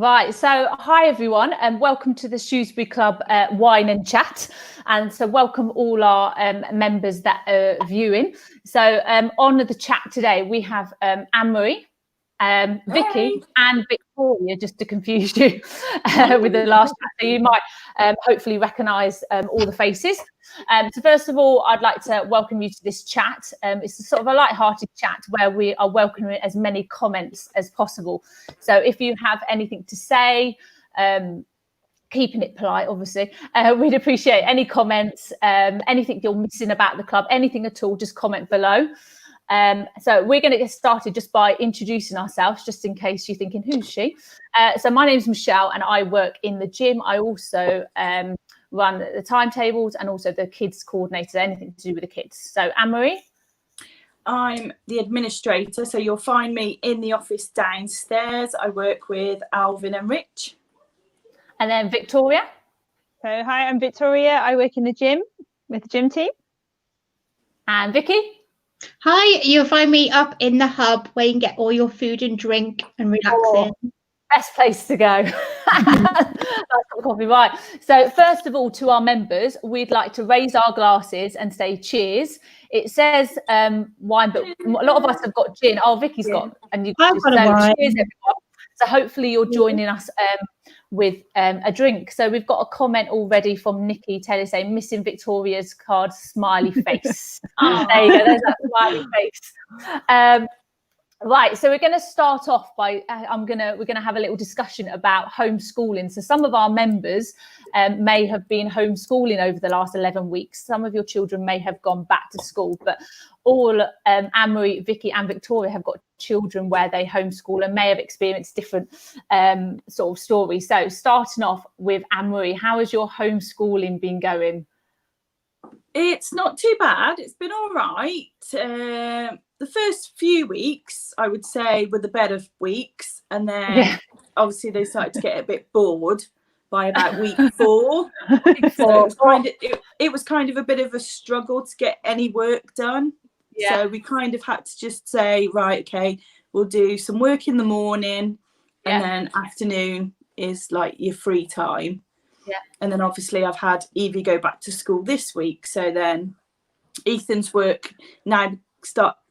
Right, so hi everyone and welcome to the Shrewsbury Club Wine and Chat, and so welcome all our members that are viewing. So on the chat today we have Anne-Marie, Vicky and Victoria, just to confuse you with the last chat, so you might hopefully recognise all the faces. So first of all, I'd like to welcome you to this chat. It's a sort of a light-hearted chat where we are welcoming as many comments as possible. So if you have anything to say, keeping it polite, obviously, we'd appreciate any comments, anything you're missing about the club, anything at all, just comment below. So we're going to get started just by introducing ourselves, just in case you're thinking, who's she? So my name is Michelle and I work in the gym. I also run the timetables and also the kids coordinator, anything to do with the kids. So Anne-Marie? I'm the administrator, so you'll find me in the office downstairs. I work with Alvin and Rich. And then Victoria? So hi, I'm Victoria. I work in the gym with the gym team. And Vicky? Hi, you'll find me up in the hub where you can get all your food and drink and relaxing. Best place to go. That's coffee, right? So first of all, to our members, we'd like to raise our glasses and say cheers. It says wine, but a lot of us have got gin. Oh, Vicky's got, and you got so cheers, everyone. So hopefully you're joining us with a drink. So we've got a comment already from Nikki Taylor saying missing Victoria's card, smiley face. There you go, there's that smiley face. Right, so we're going to start off by we're going to have a little discussion about homeschooling. So some of our members may have been homeschooling over the last 11 weeks. Some of your children may have gone back to school, but all Anne-Marie, Vicky and Victoria have got children where they homeschool and may have experienced different sort of stories. So starting off with Anne-Marie, how has your homeschooling been going? It's not too bad. It's been all right. The first few weeks, I would say, were the better weeks. And then obviously they started to get a bit bored by about week 4. So it was kind of a bit of a struggle to get any work done. Yeah. So we kind of had to just say, right, okay, we'll do some work in the morning and then afternoon is like your free time. Yeah. And then obviously I've had Evie go back to school this week. So then Ethan's work now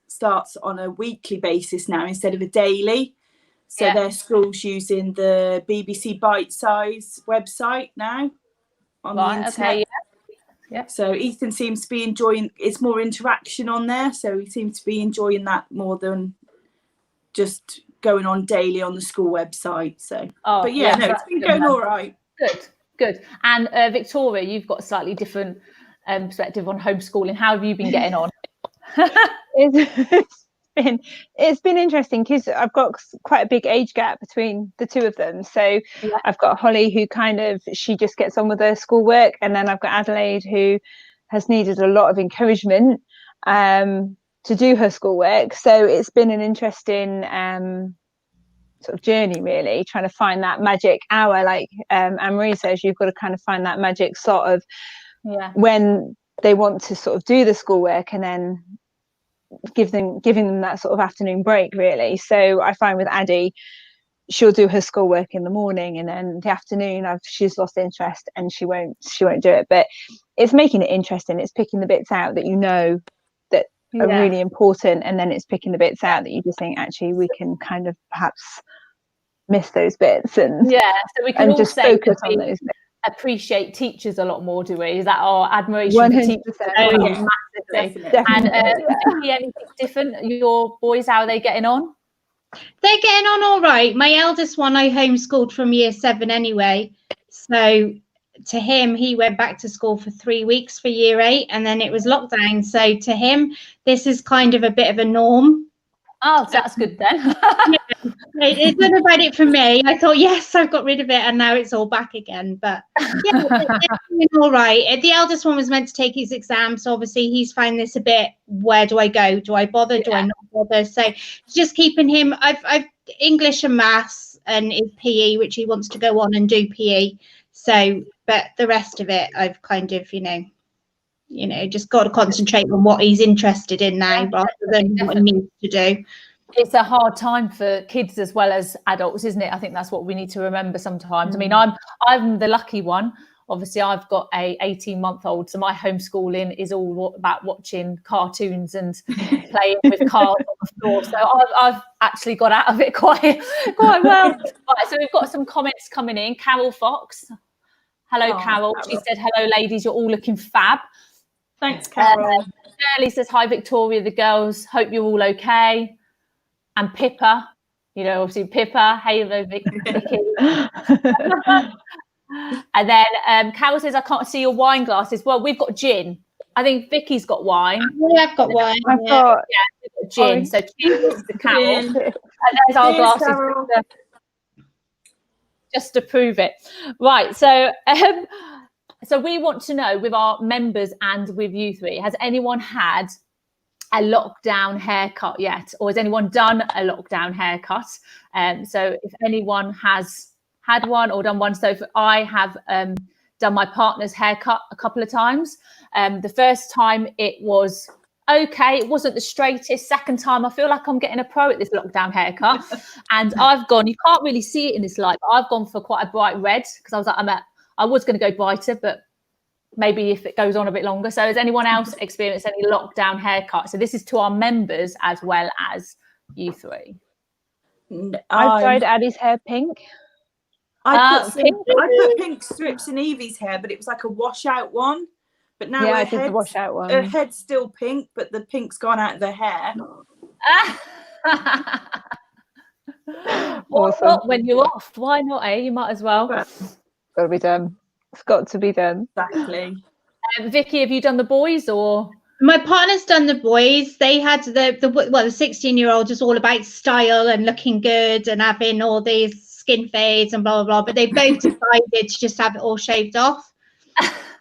starts on a weekly basis now instead of a daily. So their school's using the BBC Bite Size website now on the internet. Okay, yeah. So Ethan seems to be enjoying, it's more interaction on there. So he seems to be enjoying that more than just going on daily on the school website. So, but it's been going all right. Good. And Victoria, you've got a slightly different perspective on homeschooling. How have you been getting on? It's been interesting because I've got quite a big age gap between the two of them. So I've got Holly who she just gets on with her schoolwork, and then I've got Adelaide who has needed a lot of encouragement to do her schoolwork. So it's been an interesting sort of journey, really, trying to find that magic hour, like Anne-Marie says. You've got to kind of find that magic slot of when they want to sort of do the schoolwork, and then giving them that sort of afternoon break, really. So I find with Addie, she'll do her schoolwork in the morning, and then the afternoon she's lost interest and she won't do it. But it's making it interesting. It's picking the bits out that that are really important, and then it's picking the bits out that you just think, actually, we can kind of perhaps miss those bits, and so we can all just focus on those bits. Appreciate teachers a lot more, do we? Is that our admiration for teachers? Massively. Definitely. And anything different? Your boys, how are they getting on? They're getting on all right. My eldest one I homeschooled from year 7 anyway, so to him, he went back to school for 3 weeks for year 8, and then it was lockdown, so to him this is kind of a bit of a norm. Oh, so that's good then. It's not about it for me. I thought, yes, I've got rid of it, and now it's all back again. But it's all right. The eldest one was meant to take his exam, so obviously he's found this a bit, where do I go? Do I bother? Do I not bother? So just keeping him, I've English and maths and his PE, which he wants to go on and do PE. So, but the rest of it, I've kind of, just got to concentrate on what he's interested in now rather than what he needs to do. It's a hard time for kids as well as adults, isn't it? I think that's what we need to remember sometimes. I mean, I'm the lucky one. Obviously, I've got a 18-month-old, so my homeschooling is all about watching cartoons and playing with cars on the floor. So I've actually got out of it quite well. Right, so we've got some comments coming in. Carol Fox. Hello, Carol. She said, hello, ladies. You're all looking fab. Thanks, Carol. Shirley says, hi, Victoria, the girls. Hope you're all okay. And Pippa, obviously Pippa. Hey, Vicky. And then Carol says, I can't see your wine glasses. Well, we've got gin. I think Vicky's got wine. I've got wine. I've got gin. So cheers to Carol. And there's our glasses just to prove it. Right. So so we want to know, with our members and with you three, has anyone had a lockdown haircut yet, or has anyone done a lockdown haircut? So if anyone has had one or done one, so I have done my partner's haircut a couple of times. The first time it was okay, it wasn't the straightest. Second time, I feel like I'm getting a pro at this lockdown haircut, and I've gone, you can't really see it in this light, but I've gone for quite a bright red, because I was like, I was going to go brighter, but maybe if it goes on a bit longer. So has anyone else experienced any lockdown haircut? So this is to our members as well as you three. I've dyed Addie's hair pink. I put pink strips in Evie's hair, but it was like a washout one. But now I did the washout one. Her head's still pink, but the pink's gone out of the hair. Awesome. When you're off, why not, eh? You might as well. It's got to be done. It's got to be done. Exactly. Vicky, have you done the boys or? My partner's done the boys. They had the 16-year-old is all about style and looking good and having all these skin fades and blah, blah, blah. But they both decided to just have it all shaved off.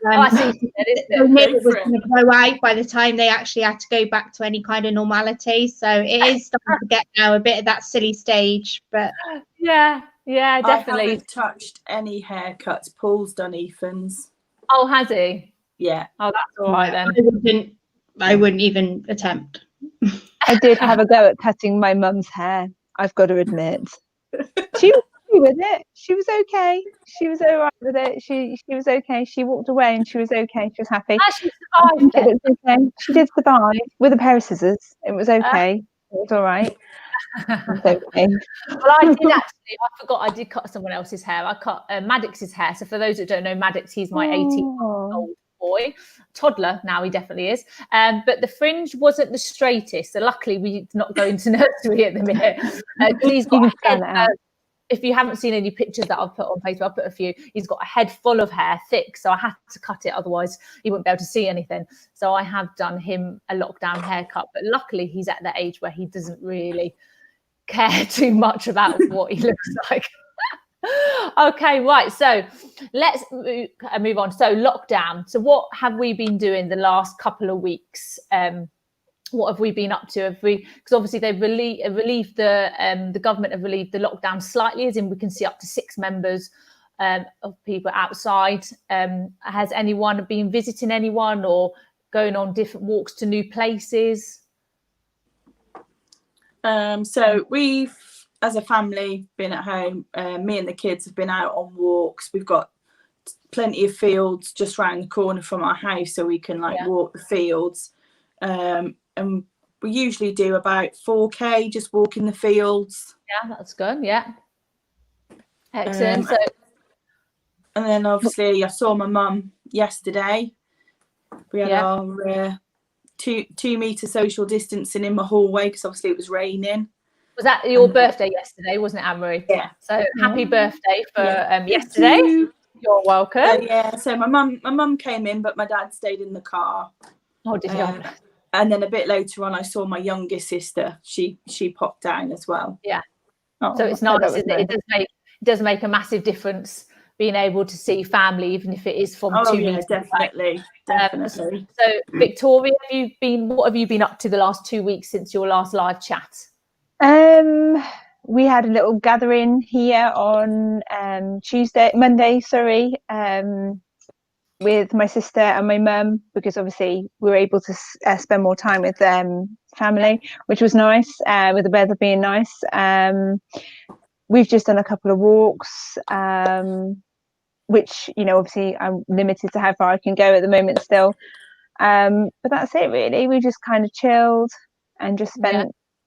I see. It was going to grow out by the time they actually had to go back to any kind of normality. So it is starting to get now a bit of that silly stage. But yeah, definitely. I haven't touched any haircuts. Paul's done Ethan's. Oh, has he? Yeah. Oh, that's all right then. I wouldn't even attempt. I did have a go at cutting my mum's hair, I've got to admit. She was happy with it. She was okay. She was all right with it. She was okay. She walked away and she was okay. She was happy. She survived it. It was okay. She did survive with a pair of scissors. It was okay. It was all right. It was okay. Well, I did actually. I forgot I did cut someone else's hair. I cut Maddox's hair. So for those that don't know, Maddox, he's my 18-month-old boy, toddler now. He definitely is. But the fringe wasn't the straightest. So luckily, we're not going to nursery at the minute. He's got a head, if you haven't seen any pictures that I've put on Facebook, I've put a few. He's got a head full of hair, thick. So I had to cut it, otherwise he wouldn't be able to see anything. So I have done him a lockdown haircut. But luckily, he's at the age where he doesn't really care too much about what he looks like. Okay, right. So let's move on. So lockdown. So what have we been doing the last couple of weeks? What have we been up to? Because obviously they've relieved the government have relieved the lockdown slightly, as in we can see up to 6 members of people outside. Has anyone been visiting anyone or going on different walks to new places? So we've, as a family, been at home. Me and the kids have been out on walks. We've got plenty of fields just round the corner from our house, so we can walk the fields. And we usually do about 4K just walking the fields. Yeah, that's good. Yeah, excellent. And then obviously I saw my mum yesterday. We had our 2-meter social distancing in my hallway because obviously it was raining. Was that your birthday yesterday, wasn't it, Anne-Marie? Yeah. So happy birthday for yesterday. You're welcome. So my mum came in, but my dad stayed in the car. Oh, did you? And then a bit later on, I saw my youngest sister. She popped down as well. Yeah. Oh, so it's nice, isn't it? It does make a massive difference being able to see family, even if it is from 2 meters. Definitely. So Victoria, what have you been up to the last 2 weeks since your last live chat? We had a little gathering here on Monday. with my sister and my mum, because obviously we were able to spend more time with family, which was nice, with the weather being nice. We've just done a couple of walks, which, you know, obviously I'm limited to how far I can go at the moment still. But that's it really. We just kind of chilled and just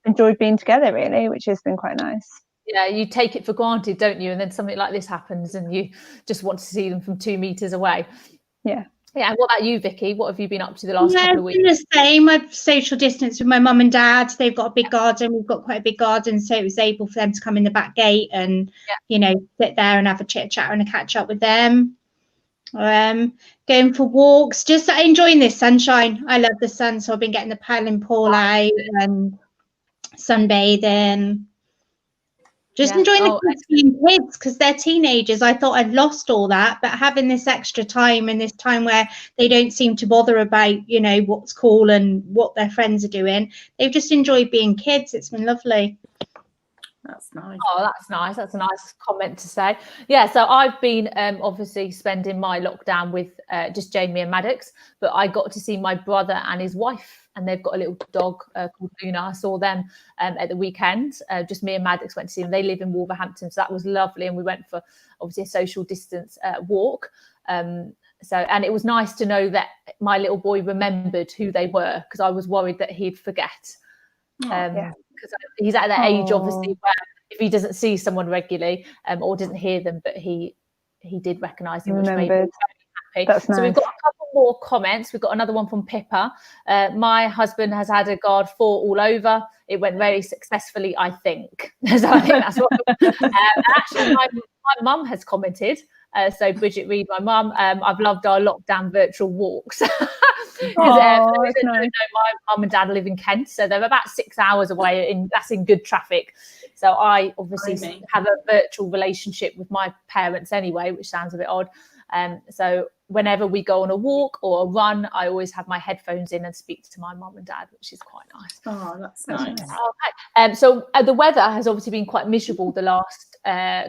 enjoyed being together really, which has been quite nice. Yeah, you take it for granted, don't you? And then something like this happens and you just want to see them from 2 meters away. Yeah. Yeah. And what about you, Vicky? What have you been up to the last couple of weeks? The same. I've social distanced with my mum and dad. They've got a big garden. We've got quite a big garden, so it was able for them to come in the back gate and you know, sit there and have a chit chat and a catch up with them. Going for walks, just enjoying this sunshine. I love the sun, so I've been getting the paddling pool out and sunbathing. Just enjoying the kids being kids, because they're teenagers. I thought I'd lost all that, but having this extra time and this time where they don't seem to bother about, you know, what's cool and what their friends are doing. They've just enjoyed being kids. It's been lovely. That's nice. Oh, that's nice. That's a nice comment to say. Yeah, so I've been obviously spending my lockdown with just Jamie and Maddox, but I got to see my brother and his wife, and they've got a little dog called Luna. I saw them at the weekend. Just me and Maddox went to see them. They live in Wolverhampton, so that was lovely. And we went for obviously a social distance walk. And it was nice to know that my little boy remembered who they were, because I was worried that he'd forget. Because he's at that age, obviously, where if he doesn't see someone regularly or doesn't hear them, but he did recognise them, which made me very happy. That's so nice. We've got a couple more comments. We've got another one from Pippa. My husband has had a guard 4 all over. It went very successfully, I think. So I think that's what. Actually, my mum has commented. So Bridget Reed, my mum, I've loved our lockdown virtual walks. Nice. My mum and dad live in Kent, so they're about 6 hours away. That's in good traffic. So I obviously have a virtual relationship with my parents anyway, which sounds a bit odd. So whenever we go on a walk or a run, I always have my headphones in and speak to my mum and dad, which is quite nice. Oh, that's nice. Okay. So the weather has obviously been quite miserable the last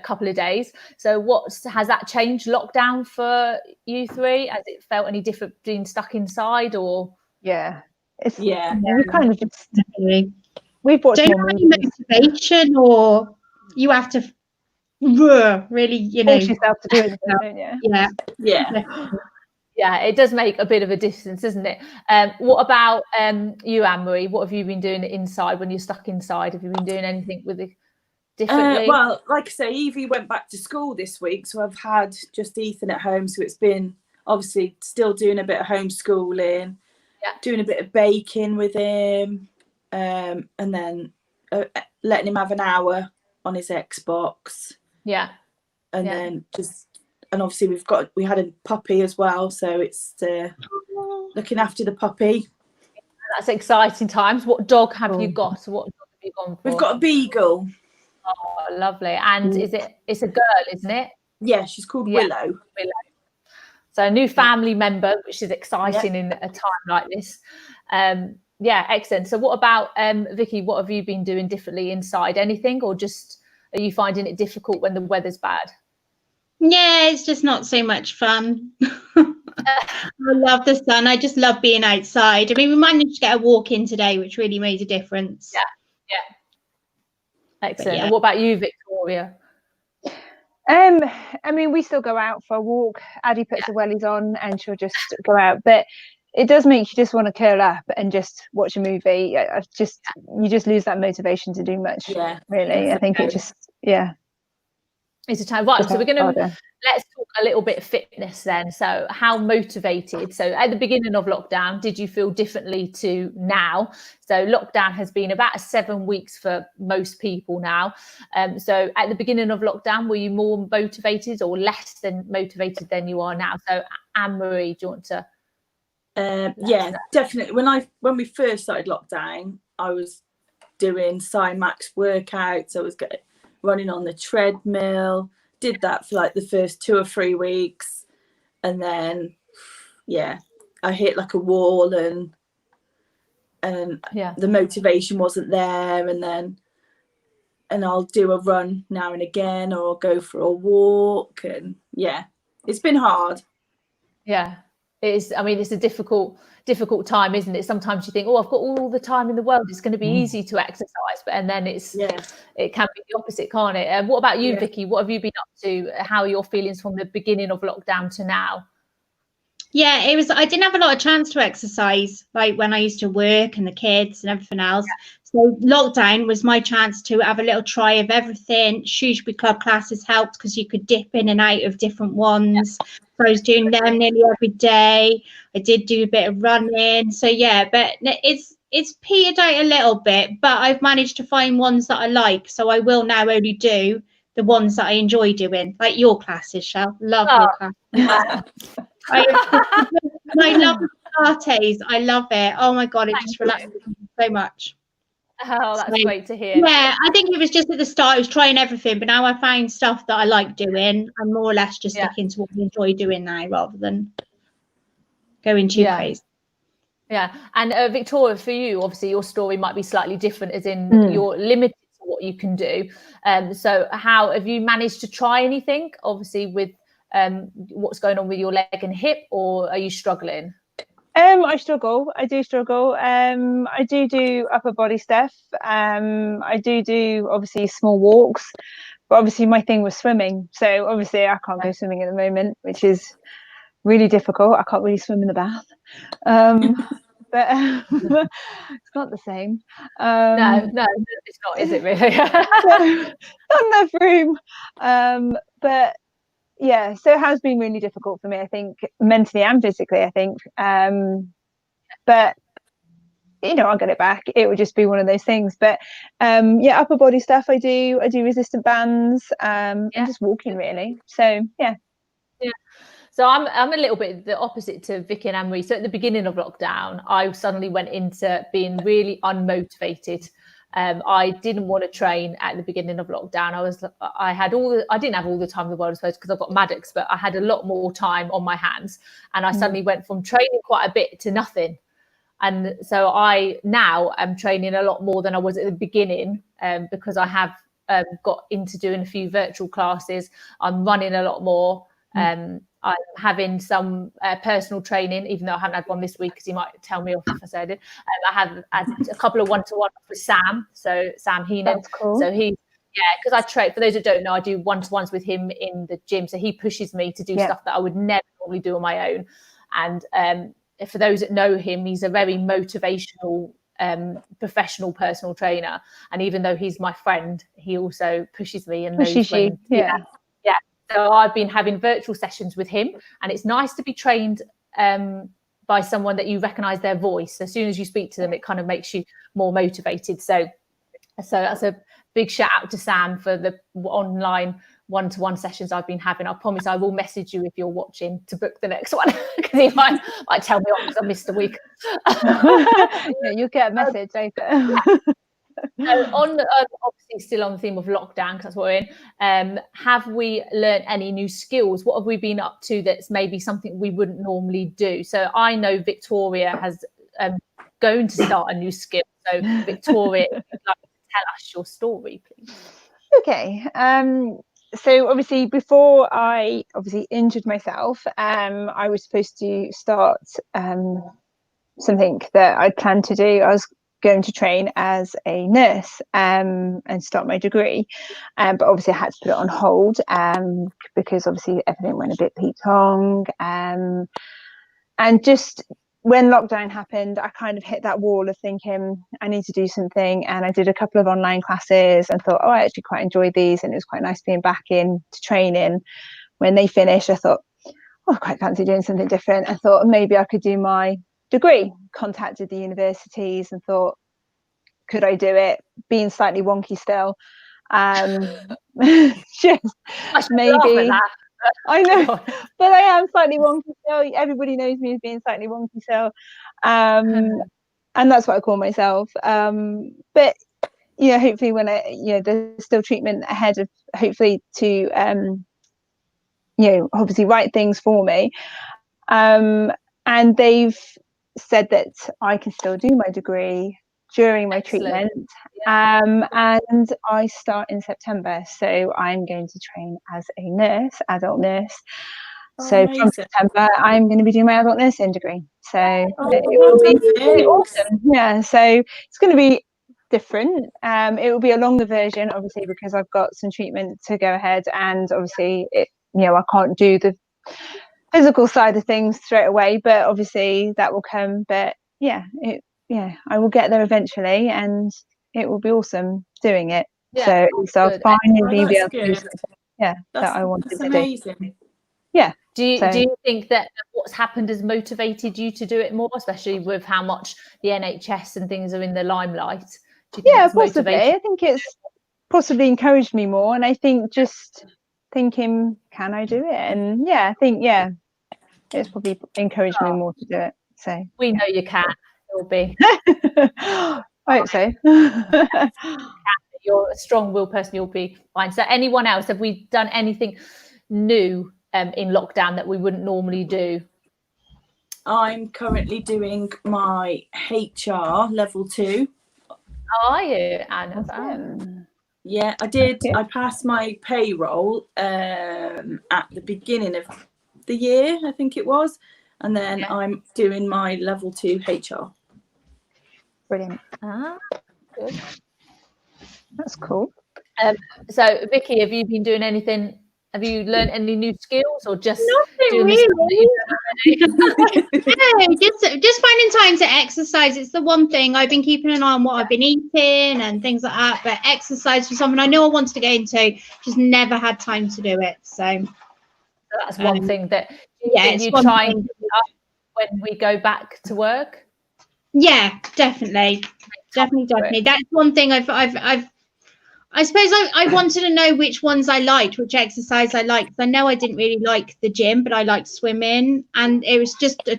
couple of days. So has that changed lockdown for you three? Has it felt any different being stuck inside, or? Yeah. We kind of just we've watched more movies. Motivation, or you have to really, you know, force yourself to do it, don't you? Yeah, it does make a bit of a difference, doesn't it? What about you, Anne-Marie? What have you been doing inside when you're stuck inside? Have you been doing anything with it differently? Well, like I say, Evie went back to school this week, so I've had just Ethan at home. So it's been obviously still doing a bit of homeschooling, doing a bit of baking with him, and then letting him have an hour on his Xbox. And then and obviously we had a puppy as well, so it's looking after the puppy. That's exciting times. What dog have you got? What dog have you gone for? We've got a beagle. Oh, lovely. And it's a girl, isn't it? Yeah, she's called Willow. So a new family member, which is exciting in a time like this. Excellent. So what about Vicky? What have you been doing differently inside? Anything, or just are you finding it difficult when the weather's bad? Yeah, it's just not so much fun. I love the sun. I just love being outside. I mean, we managed to get a walk in today, which really made a difference. Excellent. And what about you, Victoria? I mean, we still go out for a walk. Addie puts the wellies on and she'll just go out, but it does make you just want to curl up and just watch a movie. You just lose that motivation to do much. Really. I think it just it's a time. Right, so we're going to let's talk a little bit of fitness then. So how motivated? So at the beginning of lockdown, did you feel differently to now? So lockdown has been about 7 weeks for most people now. So at the beginning of lockdown, were you more motivated or less than motivated than you are now? So Anne-Marie, do you want to? Definitely. When we first started lockdown, I was doing Cymax workouts. I was running on the treadmill, did that for like the first 2 or 3 weeks, and then I hit like a wall and the motivation wasn't there, and I'll do a run now and again, or I'll go for a walk, and it's been hard. Yeah, it is. I mean, it's a difficult time, isn't it? Sometimes you think, oh, I've got all the time in the world, it's going to be easy to exercise, but and then it can be the opposite, can't it? And what about you, Vicky? What have you been up to? How are your feelings from the beginning of lockdown to now? Yeah, I didn't have a lot of chance to exercise, like when I used to work and the kids and everything else. So lockdown was my chance to have a little try of everything. Shrewsbury Club classes helped because you could dip in and out of different ones. So I was doing them nearly every day. I did do a bit of running. So yeah, but it's petered out a little bit, but I've managed to find ones that I like. So I will now only do the ones that I enjoy doing, like your classes, Shell. Love your class. I love Pilates. I love it. Oh my God, it just relaxes me so much. Oh, that's great to hear. Yeah, I think it was just at the start, I was trying everything, but now I find stuff that I like doing. I'm more or less just sticking to what I enjoy doing now rather than going too crazy. Yeah, and Victoria, for you, obviously your story might be slightly different, as in you're limited to what you can do. So how have you managed to try anything, obviously with what's going on with your leg and hip, or are you struggling? I struggle. I do struggle. I do upper body stuff. I do obviously small walks, but obviously my thing was swimming. So obviously I can't go swimming at the moment, which is really difficult. I can't really swim in the bath. But it's not the same. No, it's not, is it really? Not enough room. But yeah, so it has been really difficult for me, I think, mentally and physically, I think. But I'll get it back. It would just be one of those things. But upper body stuff I do resistant bands, and just walking really. So yeah. So I'm a little bit the opposite to Vicky and Anne-Marie. So at the beginning of lockdown, I suddenly went into being really unmotivated. I didn't want to train at the beginning of lockdown. I didn't have all the time in the world, I suppose, because I've got Maddox, but I had a lot more time on my hands. And I suddenly went from training quite a bit to nothing. And so I now am training a lot more than I was at the beginning, because I have got into doing a few virtual classes. I'm running a lot more. I'm having some personal training, even though I haven't had one this week because he might tell me off if I said it. I have had a couple of one-to-one with Sam, so Sam Heenan. That's cool. So because I train, for those who don't know, I do one-to-ones with him in the gym. So he pushes me to do stuff that I would never normally do on my own. And for those that know him, he's a very motivational, professional personal trainer. And even though he's my friend, he also pushes me and pushes you. Yeah. So I've been having virtual sessions with him, and it's nice to be trained by someone that you recognise their voice. As soon as you speak to them, it kind of makes you more motivated. So that's a big shout out to Sam for the online one-to-one sessions I've been having. I promise I will message you if you're watching to book the next one, because he might tell me off because I missed a week. Yeah, you'll get a message later. So obviously still on the theme of lockdown, because that's what we're in, have we learned any new skills? What have we been up to that's maybe something we wouldn't normally do? So I know Victoria has going to start a new skill. So Victoria, if you'd like to tell us your story, please. Okay. So obviously before I injured myself, I was supposed to start something that I'd planned to do. I was going to train as a nurse and start my degree, but obviously I had to put it on hold because obviously everything went a bit ping-pong, and just when lockdown happened, I kind of hit that wall of thinking I need to do something. And I did a couple of online classes and thought, I actually quite enjoyed these, and it was quite nice being back in to training. When they finished, I thought, I quite fancy doing something different. I thought maybe I could do my degree. Contacted the universities and thought, could I do it? Being slightly wonky still, just maybe. I know, but I am slightly wonky still. Everybody knows me as being slightly wonky still, and that's what I call myself. But hopefully when there's still treatment ahead of, hopefully to obviously write things for me, and they've said that I can still do my degree during my treatment. And I start in September, so I'm going to train as a nurse, adult nurse. So amazing. from September, I'm going to be doing my adult nursing degree. So it well will be done, really Vic. awesome. Yeah, so it's going to be different. It will be a longer version, obviously, because I've got some treatment to go ahead, and obviously, I can't do the physical side of things straight away, but obviously that will come. But I will get there eventually, and it will be awesome doing it. Yeah, so at least I'll good. finally be That's able to do good. something that I wanted That's to amazing. do. Yeah. Do you think that what's happened has motivated you to do it more, especially with how much the NHS and things are in the limelight? Do you think that's possibly. motivated? I think it's possibly encouraged me more, and I think just thinking, can I do it? And I think it's probably encouraged me more to do it. So we know you can. It'll be. I hope so. You're a strong-willed person. You'll be fine. So, anyone else? Have we done anything new in lockdown that we wouldn't normally do? I'm currently doing my HR level 2. Are you, Anna? Yeah, I did. I passed my payroll at the beginning of the year, I think it was, and then I'm doing my level 2 HR. Brilliant. Good. That's cool. So, Vicky, have you been doing anything? Have you learned any new skills, or just nothing doing really? The just finding time to exercise. It's the one thing I've been keeping an eye on what I've been eating and things like that. But exercise was something I know I wanted to get into, just never had time to do it. So that's one thing that it's you try and pick up when we go back to work. Yeah, definitely. That's one thing I suppose I wanted to know which ones I liked, which exercise I liked. I know I didn't really like the gym, but I liked swimming, and it was just a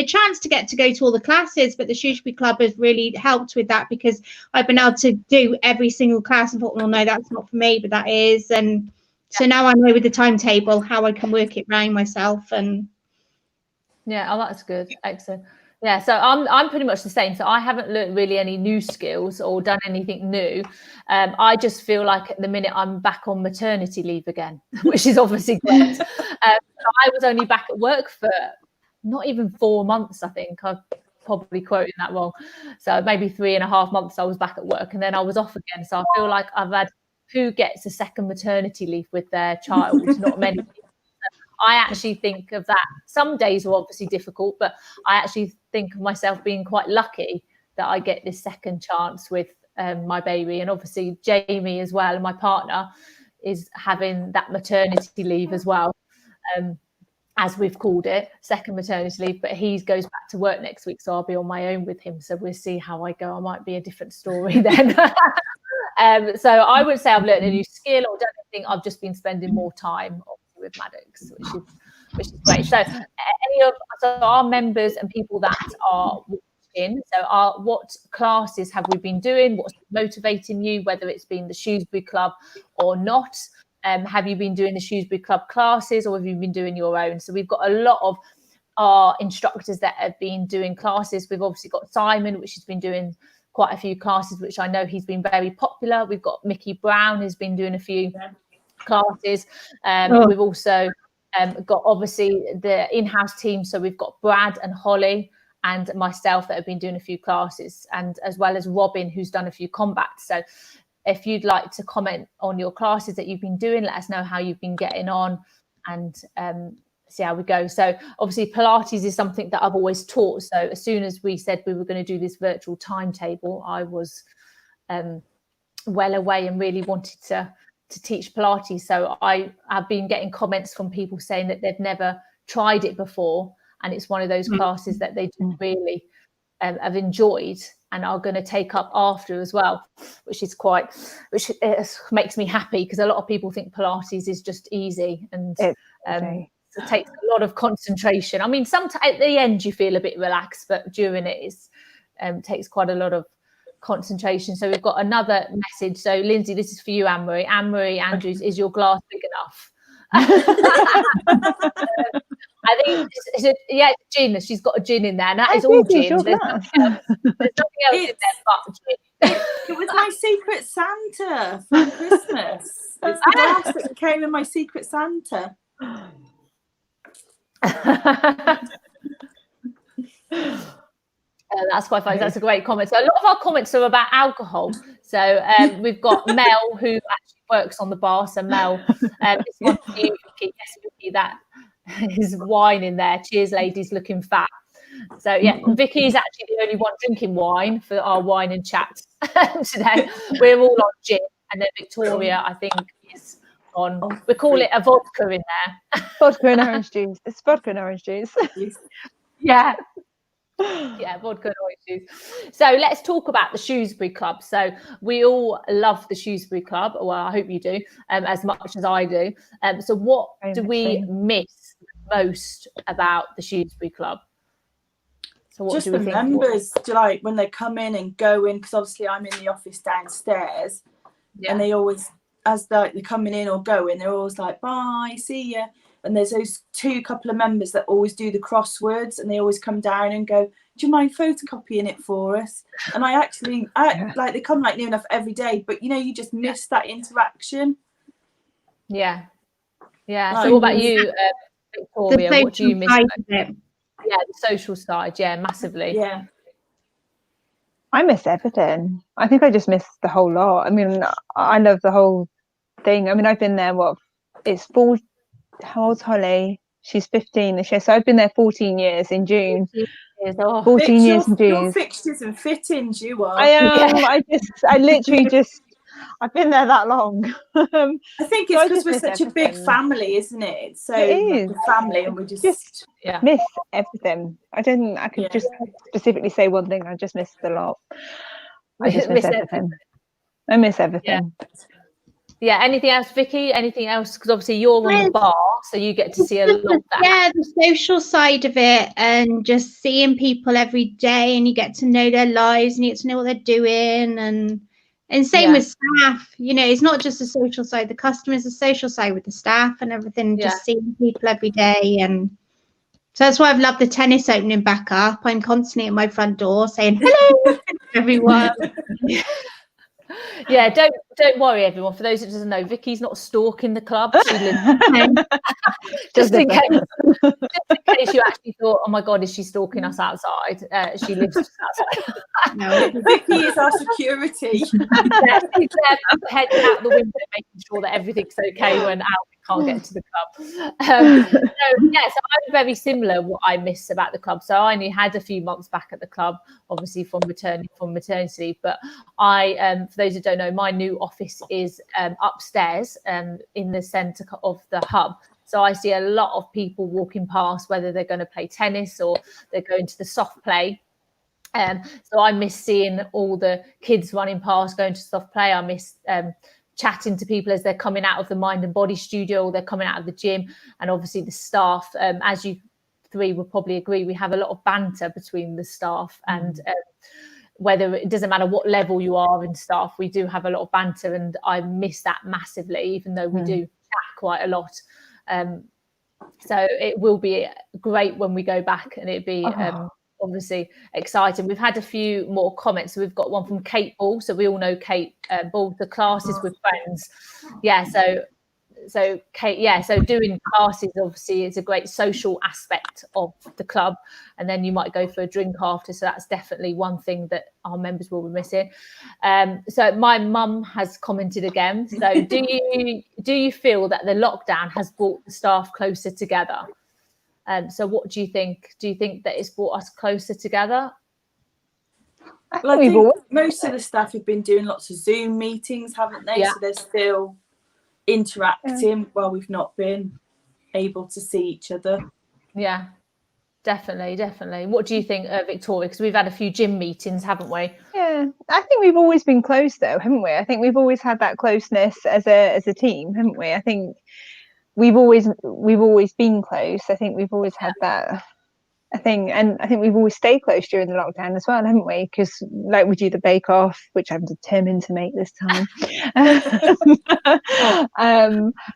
chance to get to go to all the classes. But the Shrewsbury Club has really helped with that, because I've been able to do every single class and thought, well, no, that's not for me, but that is. And so now I know with the timetable how I can work it around myself. And that's good. Excellent. Yeah, so I'm pretty much the same. So I haven't learned really any new skills or done anything new. I just feel like at the minute I'm back on maternity leave again, which is obviously great. So I was only back at work for not even 4 months, I think. I'm probably quoting that wrong. So maybe 3.5 months I was back at work, and then I was off again. So I feel like I've had, who gets a second maternity leave with their child? Not many people. I actually think of that. Some days are obviously difficult, but I actually think of myself being quite lucky that I get this second chance with my baby. And obviously Jamie as well, and my partner, is having that maternity leave as well, as we've called it, second maternity leave. But he goes back to work next week, so I'll be on my own with him. So we'll see how I go. I might be a different story then. So I would say I've learned a new skill or done anything. I've just been spending more time with Maddox, which is great. So our members and people that are watching, what classes have we been doing? What's motivating you, whether it's been the Shrewsbury Club or not? Have you been doing the Shrewsbury Club classes, or have you been doing your own? So we've got a lot of our instructors that have been doing classes. We've obviously got Simon, which has been doing quite a few classes, which I know he's been very popular. We've got Mickey Brown, who's been doing a few classes. We've also got obviously the in-house team, so we've got Brad and Holly and myself that have been doing a few classes, and as well as Robin, who's done a few combats. So if you'd like to comment on your classes that you've been doing, let us know how you've been getting on, and see how we go. So obviously Pilates is something that I've always taught, so as soon as we said we were going to do this virtual timetable, I was well away and really wanted to teach Pilates. So I have been getting comments from people saying that they've never tried it before, and it's one of those classes that they do really have enjoyed and are going to take up after as well, which makes me happy, because a lot of people think Pilates is just easy, and it takes a lot of concentration. I mean, sometimes at the end you feel a bit relaxed, but during it takes quite a lot of concentration. So we've got another message. So Lindsay, this is for you, Anne-Marie. Anne-Marie Andrews, is your glass big enough? I think gin. She's got a gin in there, and that is all gin. There's nothing else in there but gin. It was my Secret Santa from Christmas. It's the glass that came in my Secret Santa. That's quite funny. That's a great comment. So a lot of our comments are about alcohol. So we've got Mel, who actually works on the bar. So Mel, this one's you, Vicky. Yes, Vicky, that is wine in there. Cheers, ladies, looking fat. So yeah, Vicky is actually the only one drinking wine for our wine and chat today. We're all on gin, and then Victoria, I think, is on. We call it a vodka in there. Vodka and orange juice. It's vodka and orange juice. Yeah. Yeah, vodka and orange juice. So let's talk about the Shrewsbury Club. So we all love the Shrewsbury Club. Well, I hope you do, as much as I do. So what do we miss most about the Shrewsbury Club? So what just do we the think? members, like when they come in and go in, because obviously I'm in the office downstairs, and they always, as they're coming in or going, they're always like, bye, see ya. And there's those couple of members that always do the crosswords, and they always come down and go, do you mind photocopying it for us? And I like, they come like near enough every day, but you just miss that interaction. Yeah. So what about you, Victoria? What do you miss? Yeah, the social side, massively. Yeah. I miss everything. I think I just miss the whole lot. I mean, I love the whole thing. I mean, I've been there, it's 4, how old's Holly? She's 15 this year. So I've been there 14 years in June. 14 years in June. Your fixtures and fittings, you are. I am. I literally just, I've been there that long. I think it's because we're such a big family, isn't it? So it is. Like a family, and we just miss everything. I could just specifically say one thing. I just miss the lot. I just miss everything. I miss everything. Yeah. Anything else, Vicky? Anything else? Because obviously you're on the bar, so you get to see a lot of that. Yeah, the social side of it, and just seeing people every day, and you get to know their lives, and you get to know what they're doing, and same with staff. It's not just the social side. The customers, the social side with the staff and everything. Just seeing people every day, and so that's why I've loved the tennis opening back up. I'm constantly at my front door saying hello, everyone. Yeah, don't worry, everyone. For those that doesn't know, Vicky's not stalking the club. She lives just in case you actually thought, oh my God, is she stalking us outside? She lives just outside. No, Vicky is our security. She's heading out the window, making sure that everything's okay when Alvin can't get to the club. So I'm very similar. What I miss about the club. So I only had a few months back at the club, obviously from returning from maternity leave. But I, for those who don't know, my new office is upstairs in the centre of the hub. So I see a lot of people walking past, whether they're going to play tennis or they're going to the soft play. So I miss seeing all the kids running past, going to soft play. I miss chatting to people as they're coming out of the mind and body studio, or they're coming out of the gym. And obviously the staff, as you three will probably agree, we have a lot of banter between the staff, and whether it doesn't matter what level you are in staff, we do have a lot of banter, and I miss that massively, even though we do chat quite a lot. So it will be great when we go back, and it'd be obviously exciting. We've had a few more comments. So we've got one from Kate Ball. So we all know Kate Ball, the classes with friends. Yeah, so Kate, so doing classes obviously is a great social aspect of the club, and then you might go for a drink after, so that's definitely one thing that our members will be missing. So my mum has commented again. So do you feel that the lockdown has brought the staff closer together? So what do you think? Do you think that it's brought us closer together? Well, I think most of the staff have been doing lots of Zoom meetings, haven't they? So they're still interacting while we've not been able to see each other. Yeah, definitely. What do you think, Victoria? Because we've had a few gym meetings, haven't we? Yeah, I think we've always been close, though, haven't we? I think we've always had that closeness as a team, haven't we? I think we've always been close. I think we've always had that. And I think we've always stayed close during the lockdown as well, haven't we? Because like we do the bake off, which I'm determined to make this time,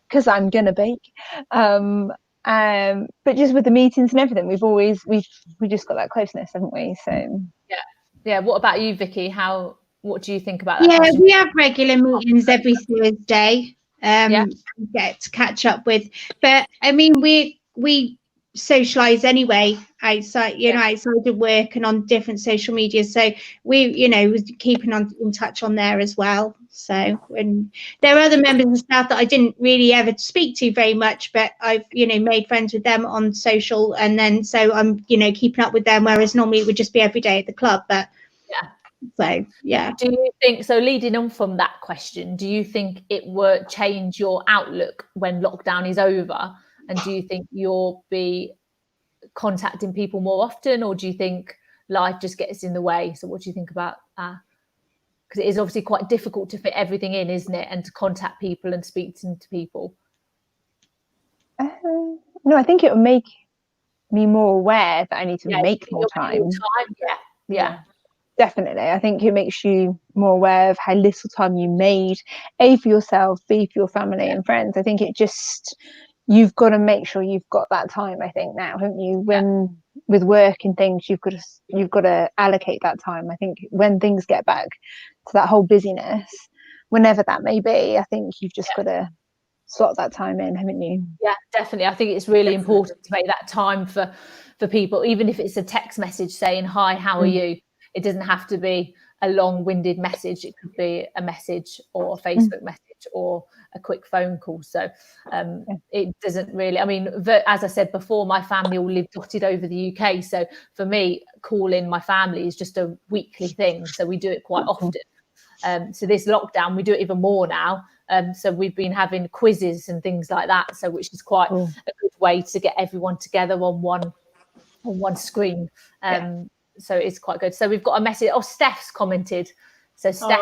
because I'm gonna bake. But just with the meetings and everything, we just got that closeness, haven't we? So yeah. What about you, Vicky? What do you think about that? Yeah, we have regular meetings every Thursday. Get to catch up with. But I mean, we socialize anyway outside, outside of work and on different social media. So we, was keeping in touch on there as well. So, and there are other members of staff that I didn't really ever speak to very much, but I've, made friends with them on social, and then so I'm, keeping up with them, whereas normally it would just be every day at the club. But so do you think, so leading on from that question, do you think it would change your outlook when lockdown is over? And do you think you'll be contacting people more often, or do you think life just gets in the way? So what do you think about that? Because it is obviously quite difficult to fit everything in, isn't it? And to contact people and speak to people. No, I think it will make me more aware that I need to make more time. Yeah. Definitely. I think it makes you more aware of how little time you made, A, for yourself, B, for your family and friends. I think it just, you've got to make sure you've got that time, I think, now, haven't you? When with work and things, you've got to allocate that time. I think when things get back to that whole busyness, whenever that may be, I think you've just got to slot that time in, haven't you? Yeah, definitely. I think it's really important to make that time for people, even if it's a text message saying, hi, how are you? It doesn't have to be a long-winded message. It could be a message or a Facebook message or a quick phone call. So it doesn't really, I mean, as I said before, my family all live dotted over the UK. So for me, calling my family is just a weekly thing. So we do it quite often. So this lockdown, we do it even more now. So we've been having quizzes and things like that. So which is quite a good way to get everyone together on one screen. So it's quite good. So we've got a message. Oh, Steph's commented. So Steph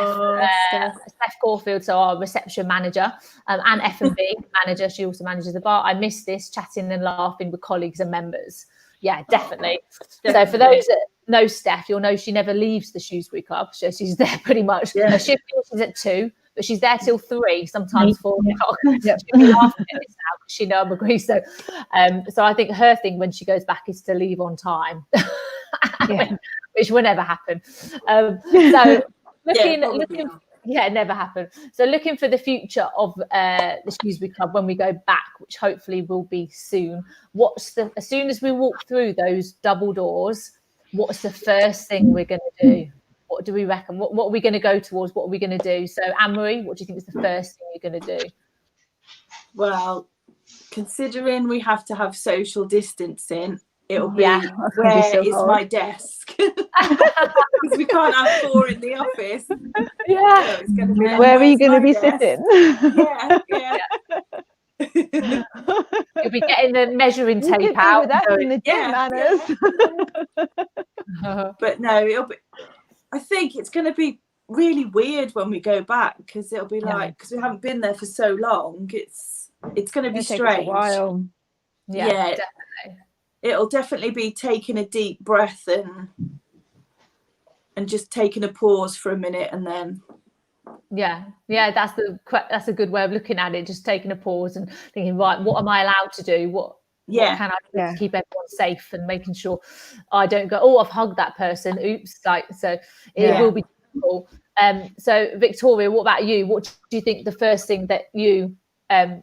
Caulfield, so our reception manager and F&B manager. She also manages the bar. I miss this, chatting and laughing with colleagues and members. Yeah, definitely. So for those that know Steph, you'll know she never leaves the Shrewsbury Club. So she's there pretty much. Her shift finishes at 2, but she's there till 3, sometimes 4 o'clock. She'll be laughing at this now because she knows I'm agree. So I think her thing when she goes back is to leave on time. Which will never happen. So looking, it never happened. So looking for the future of the Shrewsbury Club when we go back, which hopefully will be soon. As soon as we walk through those double doors, what's the first thing we're going to do? What do we reckon? What are we going to go towards? What are we going to do? So Anne-Marie, what do you think is the first thing you're going to do? Well, considering we have to have social distancing, it'll be where is my desk? Because we can't have 4 in the office. So it's going to be where are you going to be sitting? You'll be getting the measuring tape out. In the gym, But no, I think it's going to be really weird when we go back, because it'll be like, because we haven't been there for so long, it's going to be strange. A while. Definitely. It'll definitely be taking a deep breath and just taking a pause for a minute, and then that's a good way of looking at it. Just taking a pause and thinking, right, what am I allowed to do? What can I do to keep everyone safe, and making sure I don't go, oh, I've hugged that person, oops. So it will be difficult. So Victoria, what about you? What do you think the first thing that you are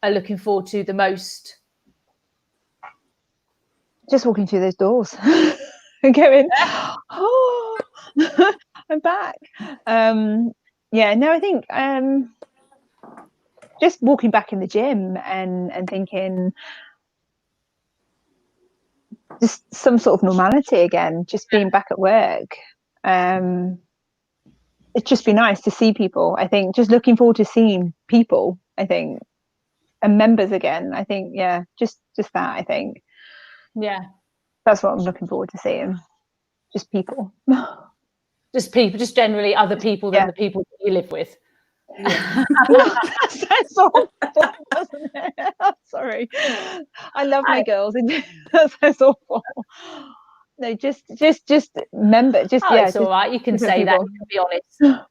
looking forward to the most? Just walking through those doors and going, oh, I'm back. I think just walking back in the gym and thinking just some sort of normality again, just being back at work. It'd just be nice to see people. I think just looking forward to seeing people, I think, and members again. I think, just that, I think. Yeah, that's what I'm looking forward to seeing. Just people. Just generally other people than the people that you live with. That's awful, doesn't it? Sorry, I love my girls. That's awful. No, just remember. It's all right. You can say that. You can be honest.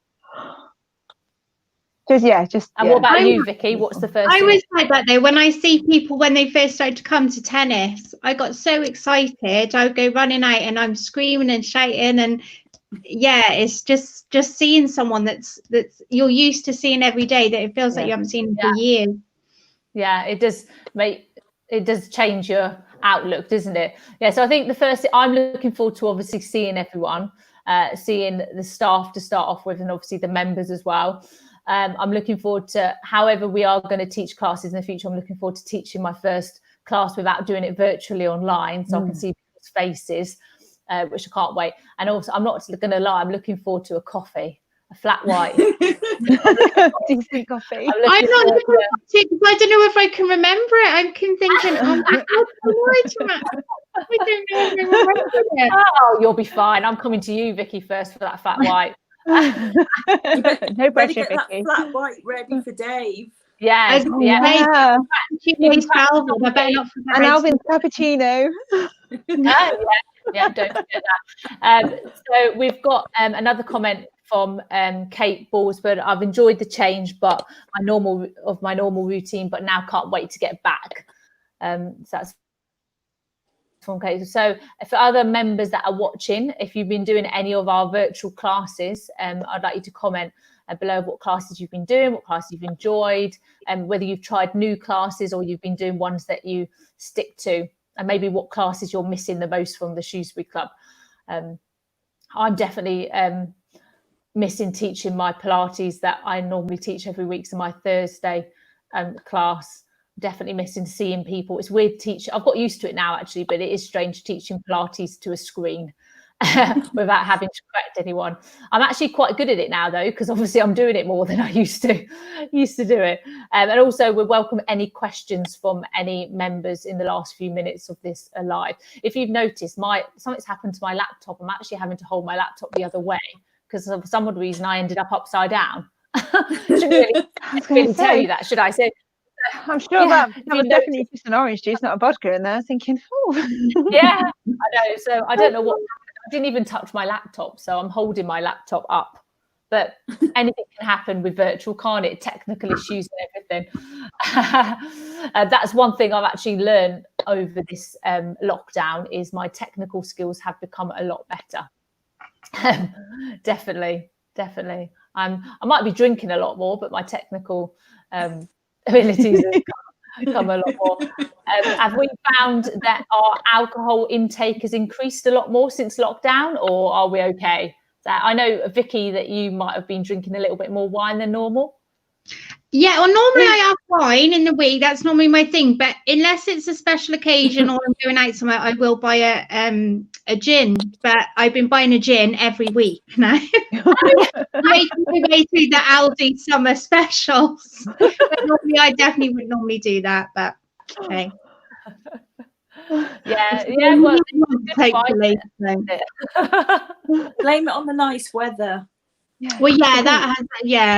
And what about you, Vicky? What's the first thing? I was like that though. When I see people when they first started to come to tennis, I got so excited. I would go running out and I'm screaming and shouting, and it's just seeing someone that's you're used to seeing every day, that it feels like you haven't seen them for years. Yeah, it does change your outlook, doesn't it? Yeah, so I think the first thing I'm looking forward to, obviously seeing everyone, seeing the staff to start off with, and obviously the members as well. I'm looking forward to, however we are going to teach classes in the future, I'm looking forward to teaching my first class without doing it virtually online, so I can see people's faces, which I can't wait. And also, I'm not going to lie, I'm looking forward to a coffee, a flat white. Decent coffee. I'm not looking forward to it because I don't know if I can remember it. I'm thinking, oh my God, I don't know if I remember it. Oh, you'll be fine. I'm coming to you, Vicky, first for that flat white. No pressure, Get that Vicky. flat white ready for Dave. Yeah, Oh, yeah. yeah. And And Alvin's cappuccino. Yeah, don't forget that. So we've got another comment from Kate Ballsford. I've enjoyed the change, but my normal routine, but now can't wait to get back. So that's from Kate. So for other members that are watching, if you've been doing any of our virtual classes, I'd like you to comment below what classes you've been doing, what classes you've enjoyed, and whether you've tried new classes or you've been doing ones that you stick to, and maybe what classes you're missing the most from the Shrewsbury Club. I'm definitely missing teaching my Pilates that I normally teach every week, so my Thursday class. Definitely missing seeing people. It's weird teaching. I've got used to it now, actually, but it is strange teaching Pilates to a screen without having to correct anyone. I'm actually quite good at it now, though, because obviously I'm doing it more than I used to do it. And also, we welcome any questions from any members in the last few minutes of this live. If you've noticed, something's happened to my laptop. I'm actually having to hold my laptop the other way because for some odd reason I ended up upside down. Shouldn't really tell you that, should I? So I'm sure that was definitely just an orange juice, not a vodka in there. I was thinking, yeah, I know. So I don't know what happened. I didn't even touch my laptop, so I'm holding my laptop up. But anything can happen with virtual, can't it? Technical issues and everything. That's one thing I've actually learned over this lockdown is my technical skills have become a lot better. Definitely. I might be drinking a lot more, but my technical abilities have come a lot more. Have we found that our alcohol intake has increased a lot more since lockdown, or are we okay? So I know, Vicky, that you might have been drinking a little bit more wine than normal. Yeah, well, normally I have wine in the week. That's normally my thing. But unless it's a special occasion or I'm going out somewhere, I will buy a gin. But I've been buying a gin every week now. Making my way through the Aldi summer specials. But normally, I definitely would normally do that. But okay. Yeah. Well, hopefully. Blame it on the nice weather. Well, yeah,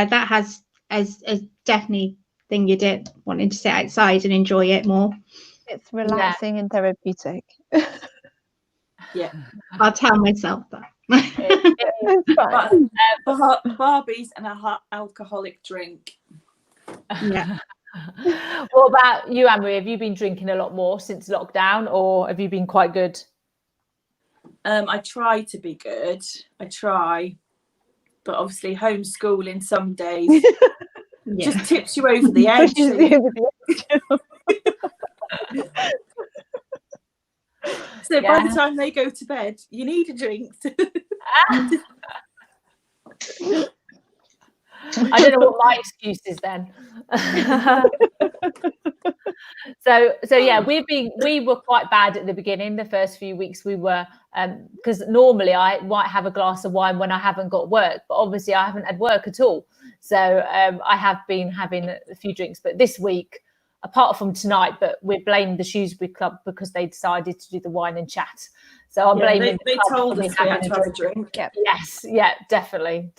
that has as definitely thing you did, wanting to sit outside and enjoy it more. It's relaxing and therapeutic. Yeah, I'll tell myself that. It's fine. Barbies and a hot alcoholic drink. Yeah. What about you, Anne-Marie? Have you been drinking a lot more since lockdown, or have you been quite good? I try to be good. I try. But obviously homeschooling some days just tips you over the edge. So by the time they go to bed, you need a drink. I don't know what my excuse is then. So yeah, we were quite bad at the beginning. The first few weeks we were, because normally I might have a glass of wine when I haven't got work, but obviously I haven't had work at all. So I have been having a few drinks, but this week, apart from tonight, but we're blaming the Shrewsbury Club because they decided to do the wine and chat. So I'm blaming. They told us we had to have a drink. Yes, yeah, definitely.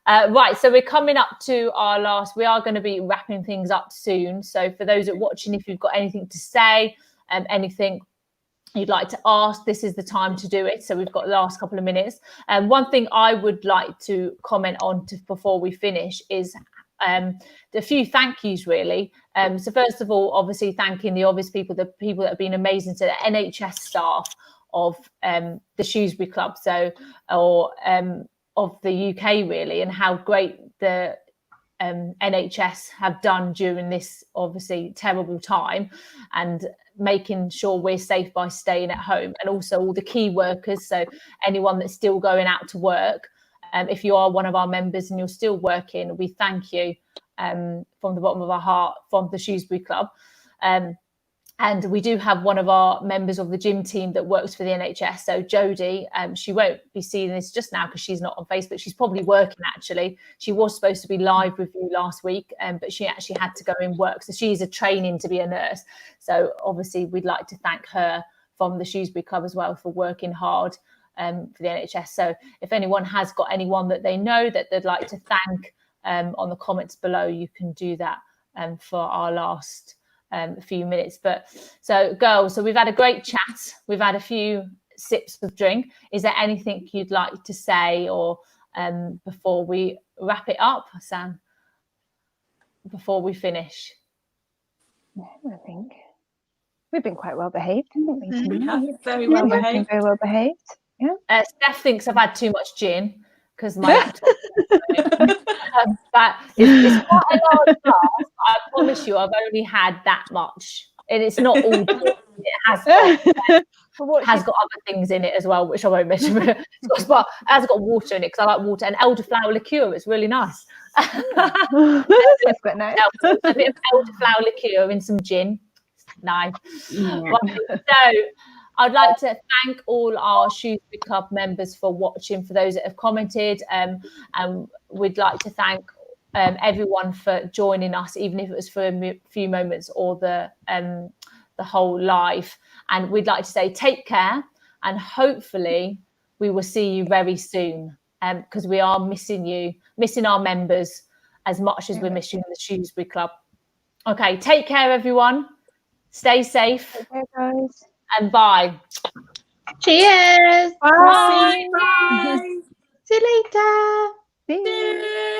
Right, so we're coming up to our last. We are going to be wrapping things up soon. So for those that are watching, if you've got anything to say, anything you'd like to ask, this is the time to do it. So we've got the last couple of minutes. One thing I would like to comment on before we finish is a few thank yous, really. So first of all, obviously thanking the obvious people, the people that have been amazing to the NHS staff of the Shrewsbury Club, of the UK, really, and how great the NHS have done during this obviously terrible time, and making sure we're safe by staying at home, and also all the key workers. So anyone that's still going out to work, if you are one of our members and you're still working, we thank you from the bottom of our heart from the Shrewsbury Club. And we do have one of our members of the gym team that works for the NHS. So Jodie, she won't be seeing this just now because she's not on Facebook. She's probably working, actually. She was supposed to be live with you last week, but she actually had to go in work. So she's a training to be a nurse. So obviously we'd like to thank her from the Shrewsbury Club as well for working hard for the NHS. So if anyone has got anyone that they know that they'd like to thank on the comments below, you can do that for our last few minutes. But so girls, so we've had a great chat, we've had a few sips of drink. Is there anything you'd like to say, or before we wrap it up, Sam, before we finish? No, I think we've been quite well behaved, haven't we? We have very well behaved. Very well behaved. Yeah. Steph thinks I've had too much gin because my laptop but it's quite a large glass. I promise you, I've only had that much, and it's not all gin. It has got other things in it as well, which I won't mention. But it has got water in it because I like water, and elderflower liqueur. It's really nice. That's quite nice. A bit of elderflower liqueur in some gin. Nice. Yeah. Right, so I'd like to thank all our Shrewsbury Club members for watching, for those that have commented, and we'd like to thank everyone for joining us, even if it was for a few moments or the whole live. And we'd like to say take care, and hopefully we will see you very soon, because we are missing our members as much as we're missing the Shrewsbury Club. Okay, take care, everyone. Stay safe. Take care, guys. And bye. Cheers. Bye. Bye. See you later. See you.